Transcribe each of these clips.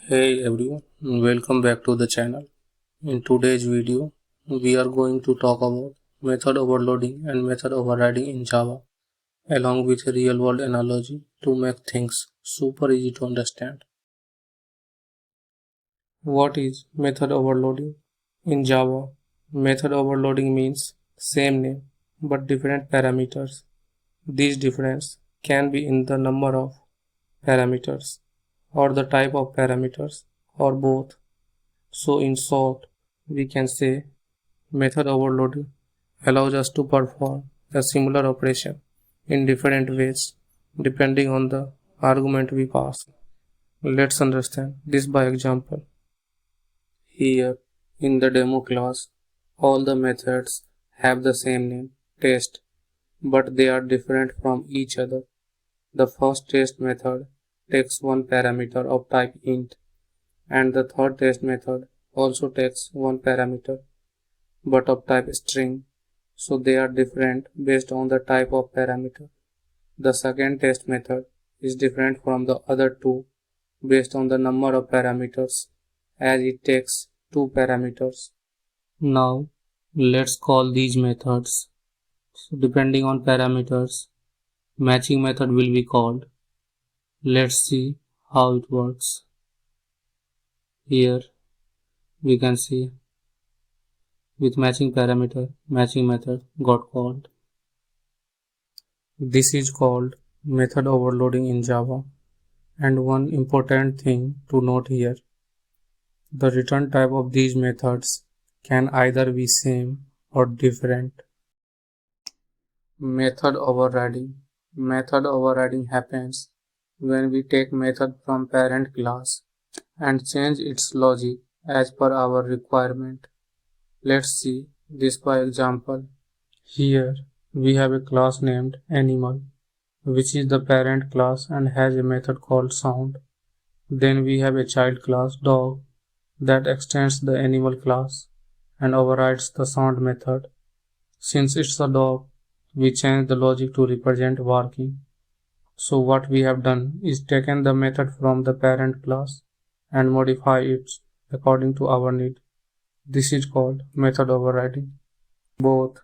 Hey everyone, welcome back to the channel. In today's video, we are going to talk about method overloading and method overriding in Java, along with a real world analogy to make things super easy to understand. What is method overloading? In Java, method overloading means same name but different parameters. This difference can be in the number of parameters or the type of parameters or both. So in short, we can say method overloading allows us to perform a similar operation in different ways depending on the argument we pass. Let's understand this by example. Here in the demo class, all the methods have the same name, test, but they are different from each other. The first test method takes one parameter of type int, and the third test method also takes one parameter but of type string, so they are different based on the type of parameter. The second test method is different from the other two based on the number of parameters, as it takes two parameters. Now let's call these methods. So depending on parameters, matching method will be called. Let's see how it works. Here we can see with matching parameter, matching method got called. This is called method overloading in Java. And one important thing to note here, the return type of these methods can either be same or different. Method overriding. Method overriding happens when we take method from parent class and change its logic as per our requirement. Let's see this by example. Here we have a class named animal, which is the parent class and has a method called sound. Then we have a child class dog that extends the animal class and overrides the sound method. Since it's a dog, we change the logic to represent barking. So what we have done is taken the method from the parent class and modify it according to our need. This is called method overriding. Both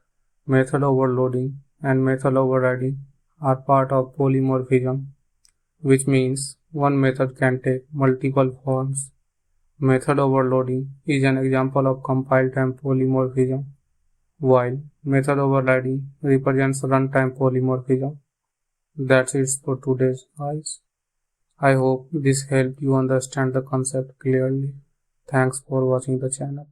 method overloading and method overriding are part of polymorphism, which means one method can take multiple forms. Method overloading is an example of compile-time polymorphism, while method overriding represents runtime polymorphism. That's it for today's guys. I hope this helped you understand the concept clearly. Thanks for watching the channel.